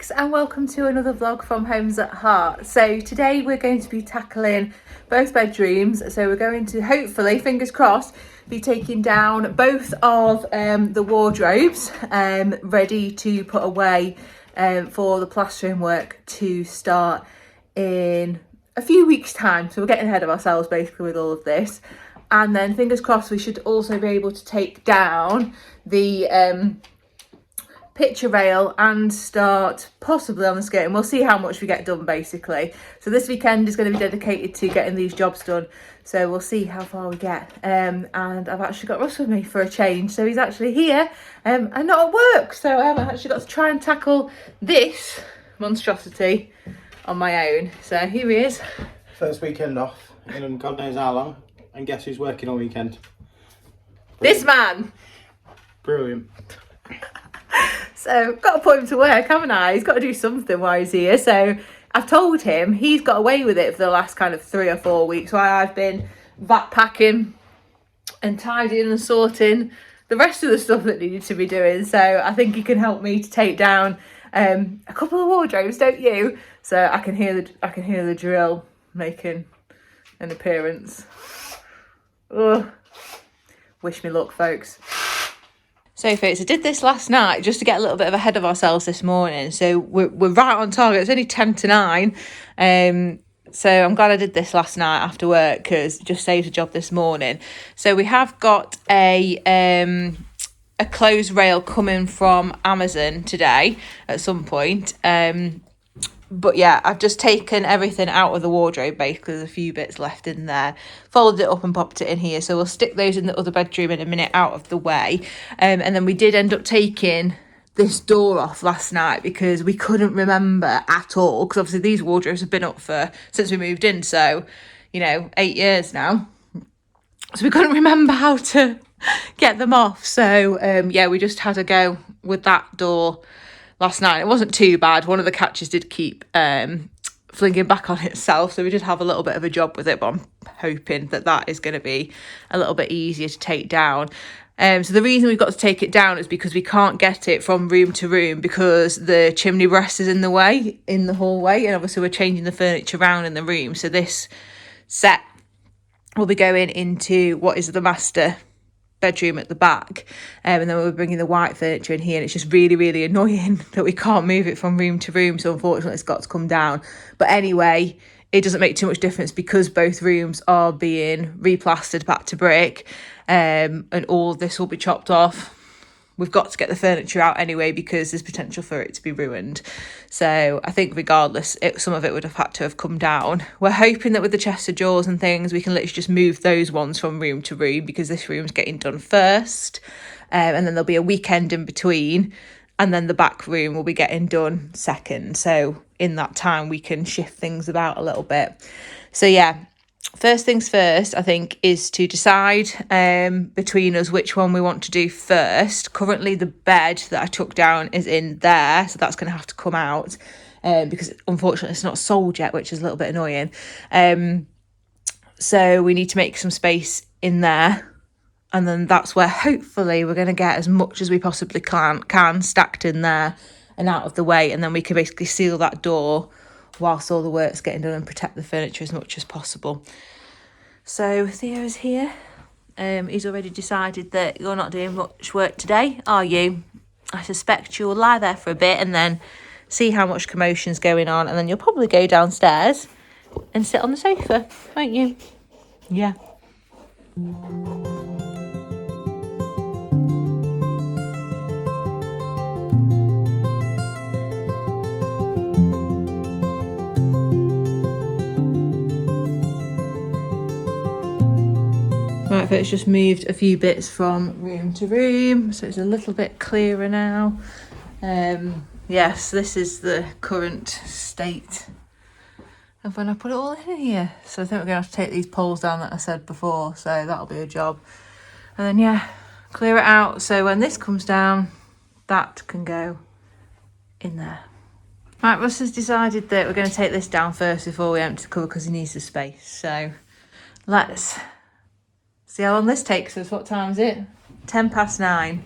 folks, and welcome to another vlog from Homes at Heart. So today we're going to be tackling both bedrooms. So we're going to, hopefully, fingers crossed, be taking down both of the wardrobes ready to put away for the plastering work to start in a few weeks time. So we're getting ahead of ourselves basically with all of this. And then fingers crossed we should also be able to take down the picture rail and start possibly on the skirting. We'll see how much we get done basically. So this weekend is going to be dedicated to getting these jobs done. So we'll see how far we get. And I've actually got Russ with me for a change. So he's actually here and not at work. So I haven't actually got to try and tackle this monstrosity on my own. So here he is. First weekend off in God knows how long. And guess who's working all weekend? Brilliant. This man. Brilliant. So got to put him to work, haven't I? He's got to do something while he's here. So I've told him he's got away with it for the last kind of 3 or 4 weeks while I've been vac packing and tidying and sorting the rest of the stuff that needed to be doing. So I think he can help me to take down a couple of wardrobes, don't you? So I can hear the drill making an appearance. Oh, wish me luck, folks. So folks, I did this last night just to get a little bit ahead of ourselves this morning. So we're right on target. It's only 10 to 9. So I'm glad I did this last night after work because it just saved a job this morning. So we have got a closed rail coming from Amazon today at some point. But yeah, I've just taken everything out of the wardrobe basically. There's a few bits left in there, folded it up and popped it in here. So we'll stick those in the other bedroom in a minute out of the way. And then we did end up taking this door off last night because we couldn't remember at all. Because obviously these wardrobes have been up since we moved in. So, 8 years now. So we couldn't remember how to get them off. So yeah, we just had to go with that door last night. It wasn't too bad. One of the catches did keep flinging back on itself, so we did have a little bit of a job with it, but I'm hoping that is going to be a little bit easier to take down. So the reason we've got to take it down is because we can't get it from room to room because the chimney breast is in the way in the hallway, and obviously we're changing the furniture around in the room. So this set will be going into what is the master bedroom at the back, and then we're bringing the white furniture in here, and it's just really annoying that we can't move it from room to room, so unfortunately it's got to come down. But anyway, it doesn't make too much difference because both rooms are being replastered back to brick, and all of this will be chopped off. We've got to get the furniture out anyway because there's potential for it to be ruined. So I think regardless, some of it would have had to have come down. We're hoping that with the chest of drawers and things, we can literally just move those ones from room to room because this room's getting done first. And then there'll be a weekend in between. And then the back room will be getting done second. So in that time, we can shift things about a little bit. So yeah. First things first, I think, is to decide between us which one we want to do first. Currently, the bed that I took down is in there, so that's going to have to come out because, unfortunately, it's not sold yet, which is a little bit annoying. So we need to make some space in there, and then that's where, hopefully, we're going to get as much as we possibly can stacked in there and out of the way, and then we can basically seal that door whilst all the work's getting done and protect the furniture as much as possible. So Theo's here. He's already decided that you're not doing much work today, are you? I suspect you'll lie there for a bit and then see how much commotion's going on, and then you'll probably go downstairs and sit on the sofa, won't you? Yeah. Right, but it's just moved a few bits from room to room, so it's a little bit clearer now. Yes, this is the current state of when I put it all in here. So I think we're going to have to take these poles down that I said before, so that'll be a job. And then, yeah, clear it out, so when this comes down, that can go in there. Right, Russ has decided that we're going to take this down first before we empty the cupboard because he needs the space. So let's see how long this takes us. What time is it? 9:10.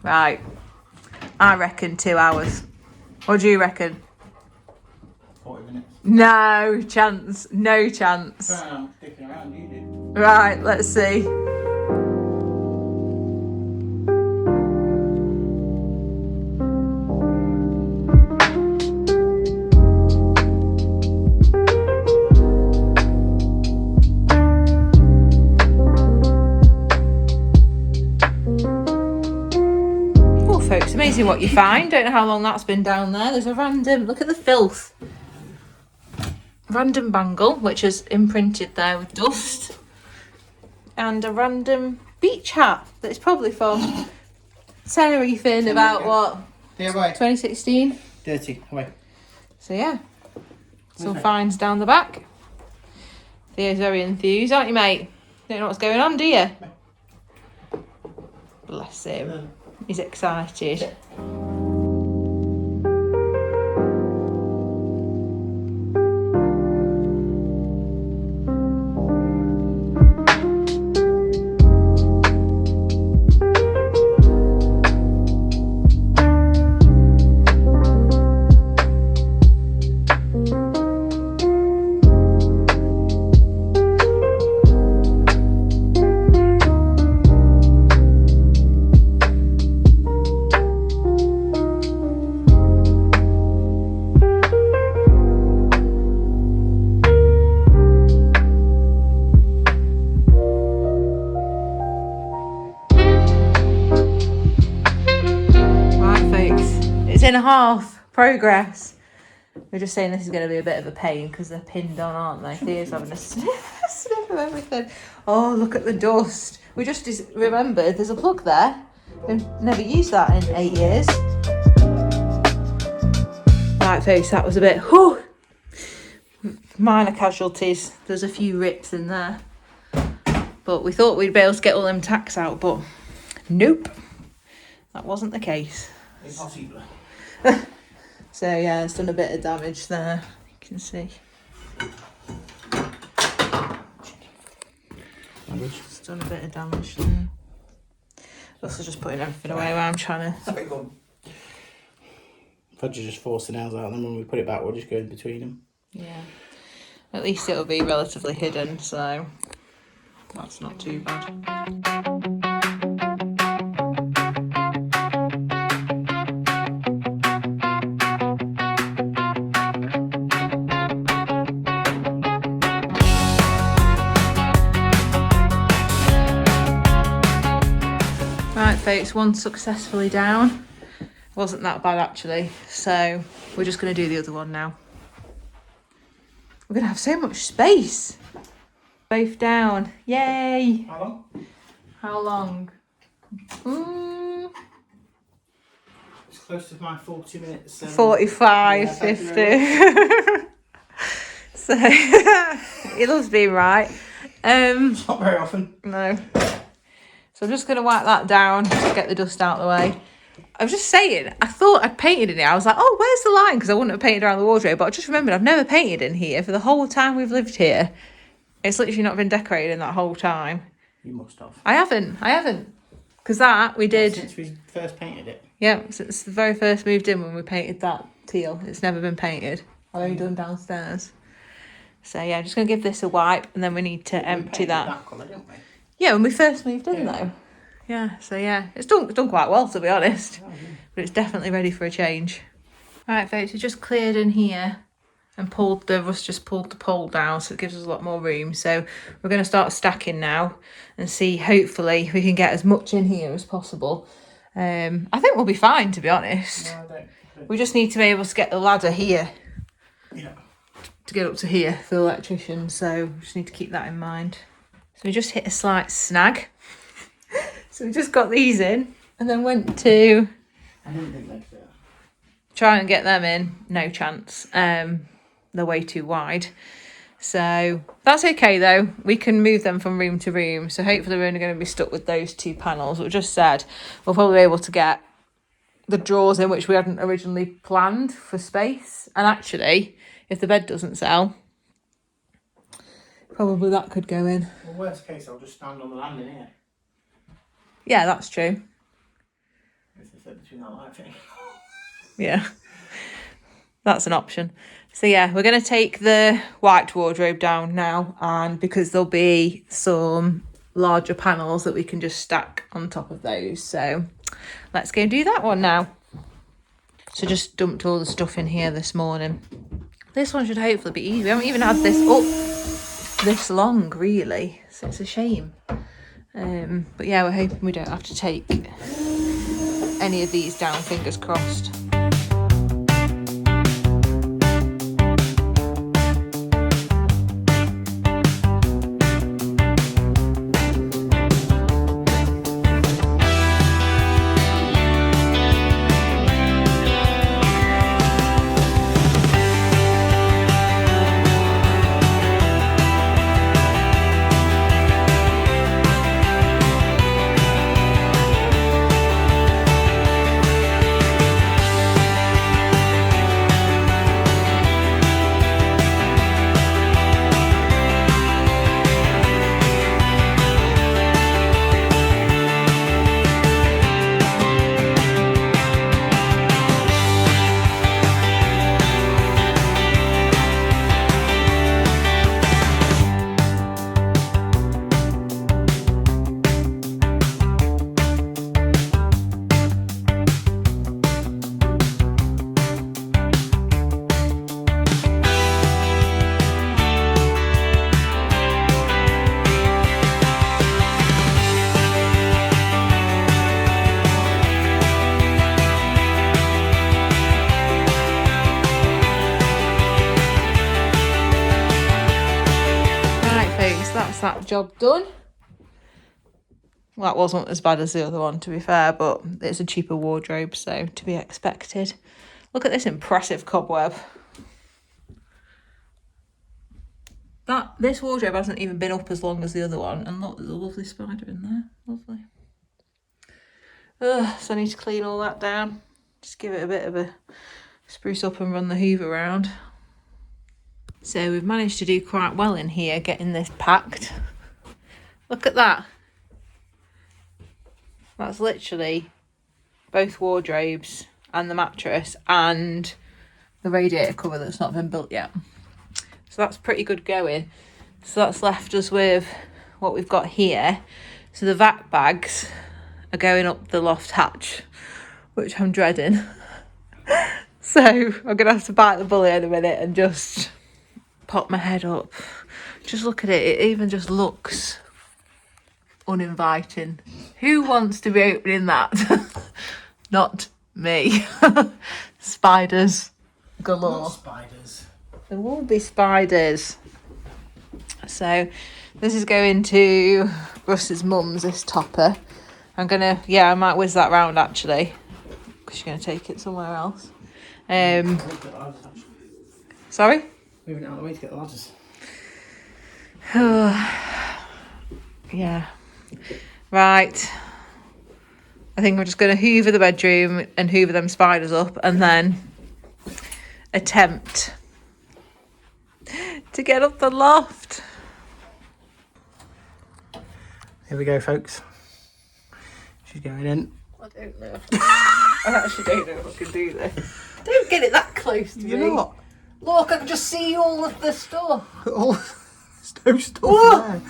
Right. I reckon 2 hours. What do you reckon? No chance. No chance. I'm sticking around, you do. Right, let's see. Oh, folks, amazing what you find. Don't know how long that's been down there. There's a random, look at the filth. Random bangle, which is imprinted there with dust. And a random beach hat that's probably from Tenerife about what? Yeah, away. 2016. Dirty, away. So yeah, some finds down the back. Theo's very enthused, aren't you, mate? Don't know what's going on, do you? Bless him. He's excited. And a half progress. We're just saying this is going to be a bit of a pain because they're pinned on, aren't they? Theo's having a sniff of everything. Oh, look at the dust. We just remembered there's a plug there. We've never used that in 8 years. Right, folks, that was a bit minor casualties. There's a few rips in there. But we thought we'd be able to get all them tacks out, but nope. That wasn't the case. Impossible. So yeah, it's done a bit of damage there, you can see. It's done a bit of damage there. Also just putting everything away while I'm trying to... Fudge just force the nails out, and then when we put it back, we'll just go in between them. Yeah. At least it'll be relatively hidden, so that's not too bad. Right, folks, one successfully down. Wasn't that bad actually, so we're just going to do the other one now. We're going to have so much space. Both down. Yay! How long? How long? It's close to my 40 minutes. 45, yeah, 50. So, he loves being right. It's not very often. No. So I'm just going to wipe that down to get the dust out of the way. I was just saying, I thought I'd painted in here. I was like, oh, where's the line? Because I wouldn't have painted around the wardrobe. But I just remembered I've never painted in here for the whole time we've lived here. It's literally not been decorated in that whole time. You must have. I haven't. Because that we did. Since we first painted it. Yeah, since the very first moved in when we painted that teal. It's never been painted. I've only done downstairs. So yeah, I'm just going to give this a wipe and then we need to empty that. Colour, didn't we? Yeah, when we first moved in though. Yeah, so yeah, it's done quite well to be honest. Oh, yeah. But it's definitely ready for a change. Right, folks, we just cleared in here and Russ just pulled the pole down, so it gives us a lot more room. So we're going to start stacking now and see, hopefully, we can get as much in here as possible. I think we'll be fine, to be honest. No, I don't. We just need to be able to get the ladder here. Yeah. To get up to here for the electrician, so we just need to keep that in mind. So we just hit a slight snag. So we just got these in and then went to I didn't think they'd fit. try and get them in. No chance. They're way too wide. So that's okay though. We can move them from room to room. So hopefully we're only going to be stuck with those two panels. We just said we'll probably be able to get the drawers in which we hadn't originally planned for space. And actually, if the bed doesn't sell, probably that could go in. Well, worst case, I'll just stand on the landing here. Yeah, that's true. If they fit between that light thing. Yeah, that's an option. So yeah, we're going to take the white wardrobe down now, and because there'll be some larger panels that we can just stack on top of those. So let's go do that one now. So just dumped all the stuff in here this morning. This one should hopefully be easy. We haven't even had this up this long, really, so it's a shame. But yeah, we're hoping we don't have to take any of these down, fingers crossed. That's that job done. Well, that wasn't as bad as the other one, to be fair, but it's a cheaper wardrobe, so to be expected. Look at this impressive cobweb. This wardrobe hasn't even been up as long as the other one, and look, there's a lovely spider in there. Lovely. So I need to clean all that down. Just give it a bit of a spruce up and run the hoover around. So we've managed to do quite well in here, getting this packed. Look at that. That's literally both wardrobes and the mattress and the radiator cover that's not been built yet. So that's pretty good going. So that's left us with what we've got here. So the vac bags are going up the loft hatch, which I'm dreading. So I'm going to have to bite the bullet in a minute and just pop my head up. Just look at it. It even just looks uninviting. Who wants to be opening that? Not me. Spiders galore. Not spiders. There will be spiders. So this is going to Russ's mum's, this topper. I might whiz that round actually, because she's going to take it somewhere else. Sorry? Moving out of the way to get the ladders. Yeah. Right. I think I'm just going to hoover the bedroom and hoover them spiders up, and then attempt to get up the loft. Here we go, folks. She's going in. I don't know. I actually don't know if I can do this. Don't get it that close to me. You're not. Look, I can just see all of the stuff. All there's no stuff there.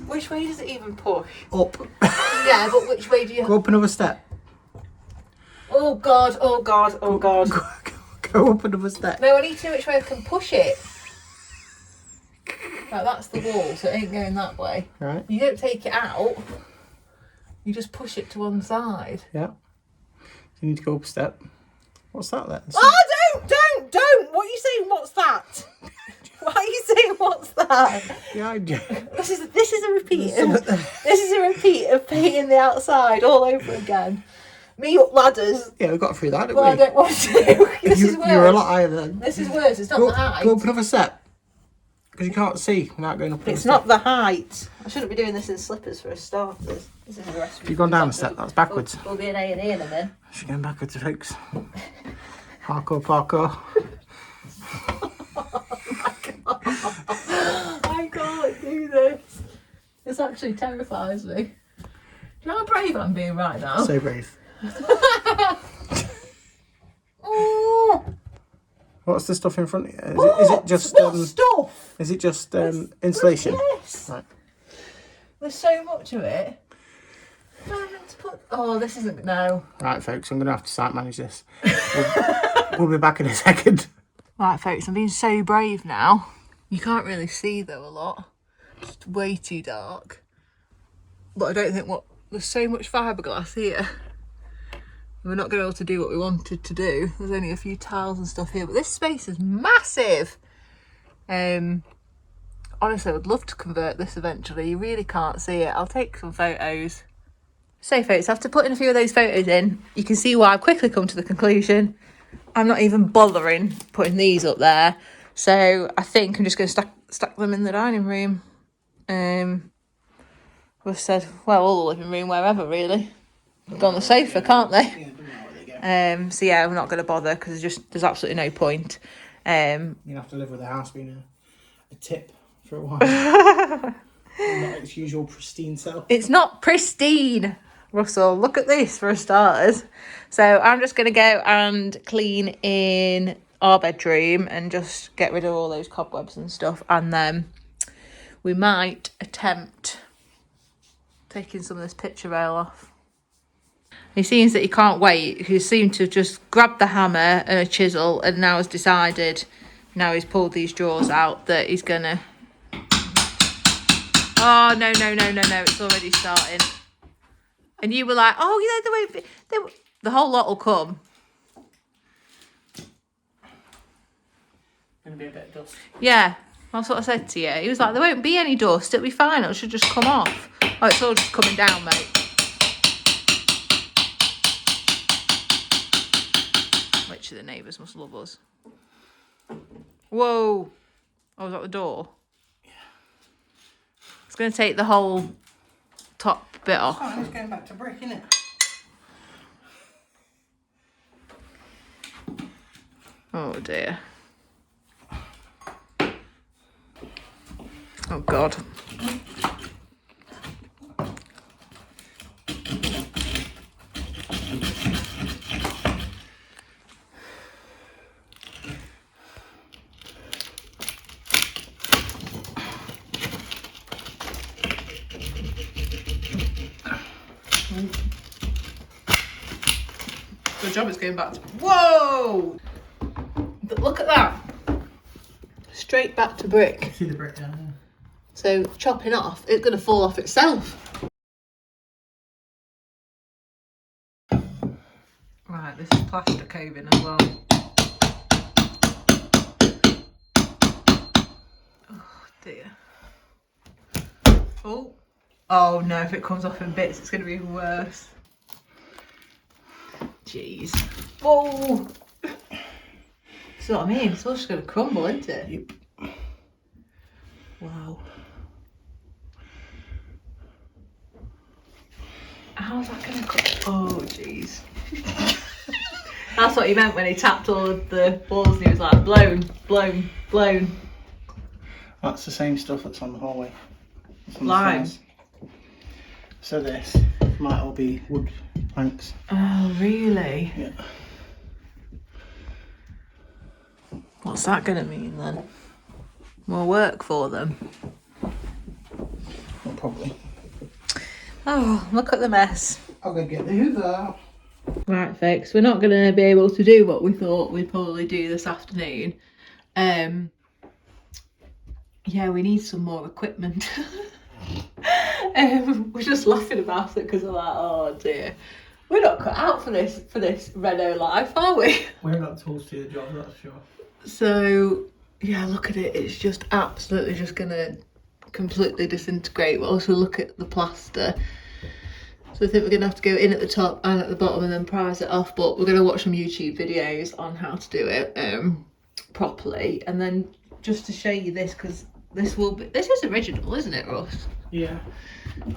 Which way does it even push? Up. Yeah, but which way do you... Go up another step. Oh God, oh God, oh God. Go up another step. No, I need to know which way I can push it. Right, that's the wall, so it ain't going that way. Right. You don't take it out. You just push it to one side. Yeah. You need to go up a step. What's that then? Oh, don't! What are you saying? What's that? Why are you saying what's that? Yeah, This is a repeat. This is a repeat of painting the outside all over again. Me up ladders. Yeah, we got through that, didn't Well, we? I don't want to. This is worse. You're a lot higher then. This is worse. It's not the height. Go up another step. Because you can't see without going up. It's not the height. I shouldn't be doing this in slippers for a starters. This is the rest. You've gone down a step. That's backwards. We'll be an A&E in a minute. She's going backwards, folks. Parkour. I can't do this. This actually terrifies me. Do you know how brave I'm being right now? So brave. Oh. What's the stuff in front of you? What? Is it just What stuff? Is it just insulation? Yes. Right. There's so much of it. Oh, this isn't no. Right, folks, I'm gonna have to site manage this. We'll be back in a second. Right, folks, I'm being so brave now. You can't really see though a lot. It's way too dark. But I don't think there's so much fiberglass here. We're not going to be able to do what we wanted to do. There's only a few tiles and stuff here, but this space is massive. Honestly, I would love to convert this eventually. You really can't see it. I'll take some photos. So folks, after putting a few of those photos in, you can see why I've quickly come to the conclusion I'm not even bothering putting these up there. So I think I'm just going to stack them in the dining room. We've said, well, all the living room, wherever really. Go on the sofa, can't they? So yeah, I'm not going to bother because there's absolutely no point. You have to live with the house being a tip for a while. Not its usual pristine self. It's not pristine, Russell. Look at this for starters. So I'm just going to go and clean in our bedroom and just get rid of all those cobwebs and stuff, and then we might attempt taking some of this picture rail off. He seems that he can't wait. He seemed to just grab the hammer and a chisel and now has decided, now he's pulled these drawers out, that he's gonna... Oh, no, it's already starting. And you were like, oh, the whole lot will come. Gonna be a bit of dust. Yeah, that's what I said to you. He was like, there won't be any dust, it'll be fine, it should just come off. Oh, it's all just coming down, mate. Which of the neighbours must love us. Whoa. Oh, was that the door? Yeah. It's going to take the whole top bit off. Oh, it's going back to brick, isn't it? Oh, dear. Oh, God. Good job it's going back to... Whoa! But look at that. Straight back to brick. See the brick down there. So chopping off, it's going to fall off itself. Right, this is plaster coving as well. Oh dear. Oh no, if it comes off in bits, it's going to be even worse. Jeez. Whoa! See what I mean? It's all just going to crumble, isn't it? Yep. Wow. How's that going to come? Oh, jeez. That's what he meant when he tapped all of the walls and he was like, blown, blown, blown. That's the same stuff that's on the hallway. Lime. So this might all be wood planks. Oh, really? Yeah. What's that going to mean then? More work for them? Well, probably. Oh, look at the mess. I'll go get the Hoover. Right, folks, we're not going to be able to do what we thought we'd probably do this afternoon. Yeah, we need some more equipment. We're just laughing about it because we're like, oh dear, we're not cut out for this Reno life, are we? We haven't got the tools to do the job, that's sure. So yeah, look at it. It's just absolutely just gonna completely disintegrate. We'll also look at the plaster. So I think we're gonna have to go in at the top and at the bottom and then prise it off. But we're gonna watch some YouTube videos on how to do it properly, and then just to show you this, because this is original, isn't it, Russ? Yeah.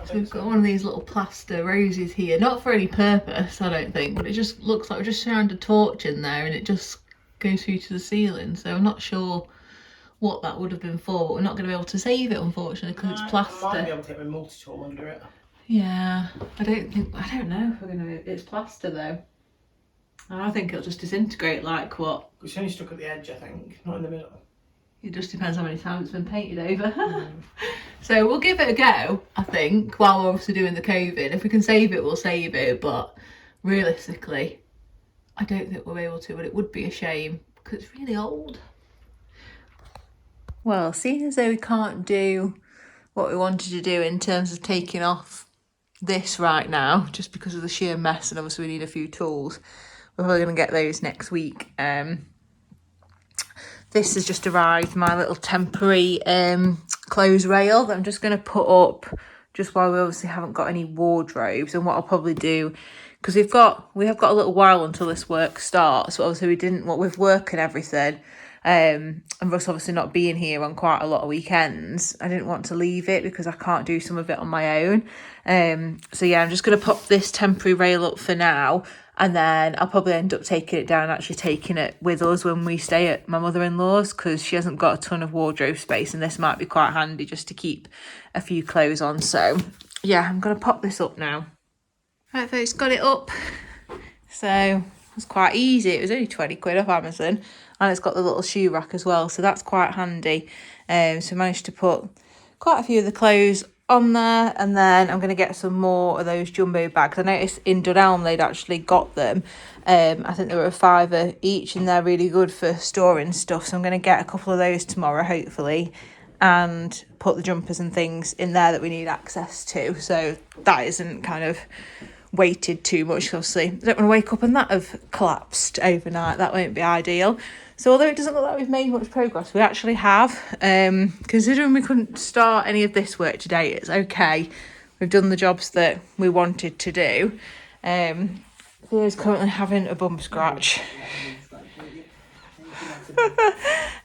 So we've got one of these little plaster roses here, not for any purpose, I don't think, but it just looks like we just shined a torch in there and it just goes through to the ceiling. So I'm not sure what that would have been for, but we're not going to be able to save it, unfortunately, because it's plaster. I might be able to get my multi-tool under it. Yeah, I don't know if we're going to. It's plaster though. I think it'll just disintegrate like what? It's only stuck at the edge, I think, not in the middle. It just depends how many times it's been painted over. So we'll give it a go, I think, while we're obviously doing the coving. If we can save it, we'll save it, but realistically, I don't think we'll be able to, but it would be a shame because it's really old. Well, seeing as though we can't do what we wanted to do in terms of taking off this right now, just because of the sheer mess, and obviously we need a few tools, we're probably going to get those next week. This has just arrived, my little temporary clothes rail that I'm just going to put up just while we obviously haven't got any wardrobes. And what I'll probably do, because we have got a little while until this work starts, but obviously we didn't, what with work and everything, and Russ obviously not being here on quite a lot of weekends, I didn't want to leave it because I can't do some of it on my own. So yeah, I'm just going to pop this temporary rail up for now, and then I'll probably end up taking it down, actually taking it with us when we stay at my mother-in-law's, because she hasn't got a ton of wardrobe space, and this might be quite handy just to keep a few clothes on. So yeah, I'm going to pop this up now. Right folks, got it up. So it was quite easy. It was only 20 quid off Amazon, and it's got the little shoe rack as well, so that's quite handy. So I managed to put quite a few of the clothes on there, and then I'm going to get some more of those jumbo bags. I noticed in Dunelm they'd actually got them. I think they were £5 each, and they're really good for storing stuff, so I'm going to get a couple of those tomorrow hopefully, and put the jumpers and things in there that we need access to, so that isn't kind of weighted too much. Obviously I don't want to wake up and that have collapsed overnight. That won't be ideal. So although it doesn't look like we've made much progress, we actually have. Considering we couldn't start any of this work today, it's okay. We've done the jobs that we wanted to do. Theo's currently having a bum scratch.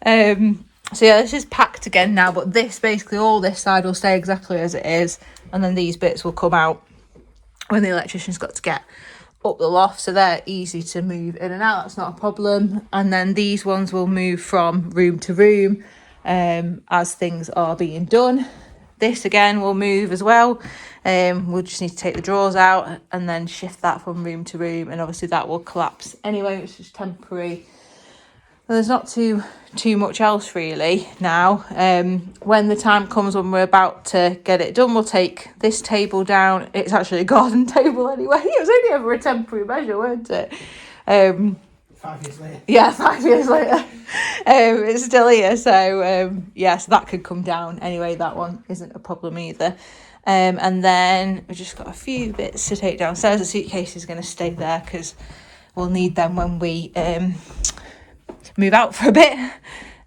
So yeah, this is packed again now, but this basically, all this side will stay exactly as it is, and then these bits will come out when the electrician's got to get up the loft, so they're easy to move in and out, that's not a problem. And then these ones will move from room to room as things are being done. This again will move as well. We'll just need to take the drawers out and then shift that from room to room, and obviously that will collapse anyway, it's just temporary. And there's not too much else really now. When the time comes when we're about to get it done, we'll take this table down. It's actually a garden table anyway. It was only ever a temporary measure, weren't it? 5 years later. Yeah, 5 years later. It's still here. So yeah, so that could come down anyway. That one isn't a problem either. And then we've just got a few bits to take downstairs. The suitcase is going to stay there because we'll need them when we move out for a bit.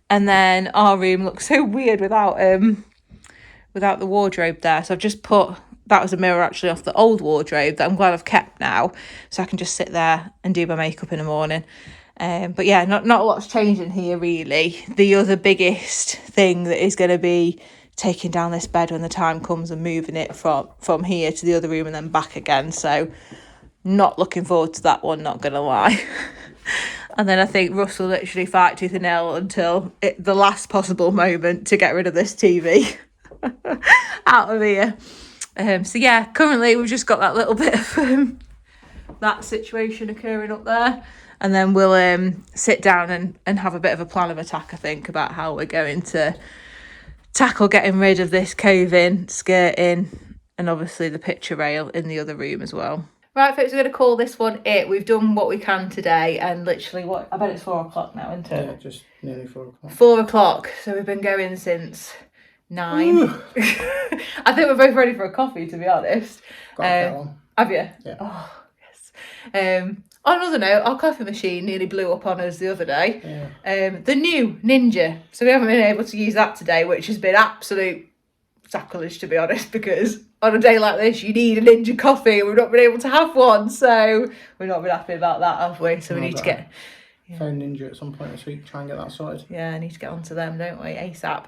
And then our room looks so weird without the wardrobe there, so I've just put, that was a mirror actually off the old wardrobe that I'm glad I've kept now, so I can just sit there and do my makeup in the morning. But yeah, not a lot's changing here really. The other biggest thing that is going to be taking down this bed when the time comes and moving it from here to the other room and then back again, so not looking forward to that one, not gonna lie. And then I think Russ will literally fight tooth and nail until the last possible moment to get rid of this TV out of here. So yeah, currently we've just got that little bit of that situation occurring up there, and then we'll sit down and have a bit of a plan of attack, I think, about how we're going to tackle getting rid of this coving, skirting, and obviously the picture rail in the other room as well. Right folks, we're going to call this one it. We've done what we can today, and literally, I bet it's 4 o'clock now, isn't it? Yeah, just nearly 4 o'clock. 4 o'clock, so we've been going since 9. I think we're both ready for a coffee, to be honest. Got that one. Have you? Yeah. Oh, yes. On another note, our coffee machine nearly blew up on us the other day. Yeah. The new Ninja, so we haven't been able to use that today, which has been absolute sacrilege, to be honest, because on a day like this you need a Ninja coffee and we've not been able to have one, so we've not been happy about that, have we? So we need to get phone Ninja at some point this week, try and get that sorted. Yeah, I need to get onto them, don't we, ASAP.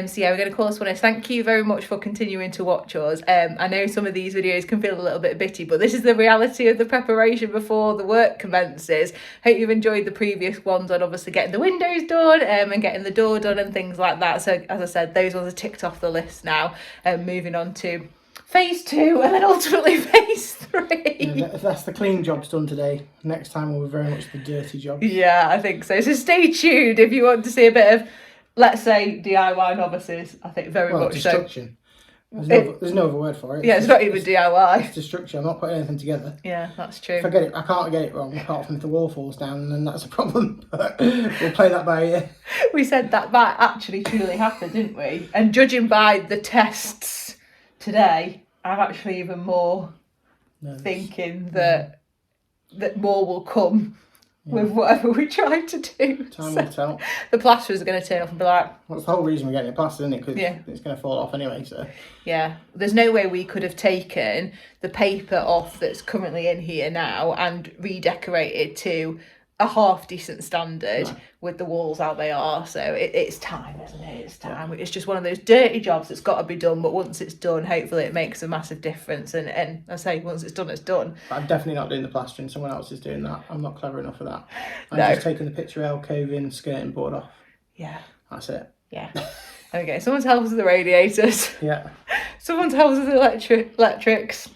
So yeah, we're going to call this one. Thank you very much for continuing to watch us. I know some of these videos can feel a little bit bitty, but this is the reality of the preparation before the work commences. Hope you've enjoyed the previous ones on obviously getting the windows done and getting the door done and things like that. So as I said, those ones are ticked off the list now. Moving on to phase 2 and then ultimately phase 3. Yeah, if that's the clean job's done today, next time will be very much the dirty job. Yeah, I think so. So stay tuned if you want to see a bit of, let's say, DIY novices. I think very much destruction. so. There's no other word for it. Yeah, it's not even DIY. It's destruction. I'm not putting anything together. Yeah, that's true. If I can't get it wrong, apart from if the wall falls down, then that's a problem. But we'll play that by ear. We said that actually truly happened, didn't we? And judging by the tests today, I'm actually even more thinking that more will come with whatever we try to do. Time will tell. The plasterers are going to turn up and be like... Well, that's the whole reason we're getting it plastered, isn't it? Because it's going to fall off anyway, so... Yeah, there's no way we could have taken the paper off that's currently in here now and redecorated to a half decent standard with the walls how they are. So it's time, isn't it? It's time. It's just one of those dirty jobs that's got to be done, but once it's done, hopefully it makes a massive difference. And I say, once it's done, it's done. But I'm definitely not doing the plastering. Someone else is doing that. I'm not clever enough for that. I'm just taking the picture L coving skirting board off. Yeah. That's it. Yeah. Okay, someone's helped us with the radiators. Yeah. Someone's helped us with the electrics.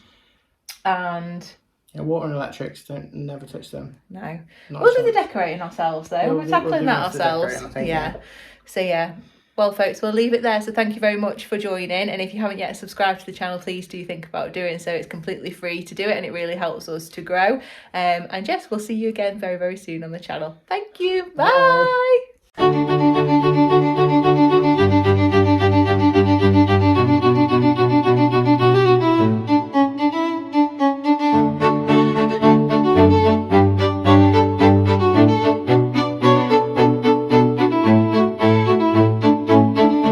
And... yeah, water and electrics, never touch them. No. We'll do the decorating ourselves though. We're tackling that ourselves. Yeah. So yeah. Well folks, we'll leave it there. So thank you very much for joining. And if you haven't yet subscribed to the channel, please do think about doing so. It's completely free to do it and it really helps us to grow. And yes, we'll see you again very, very soon on the channel. Thank you. Bye.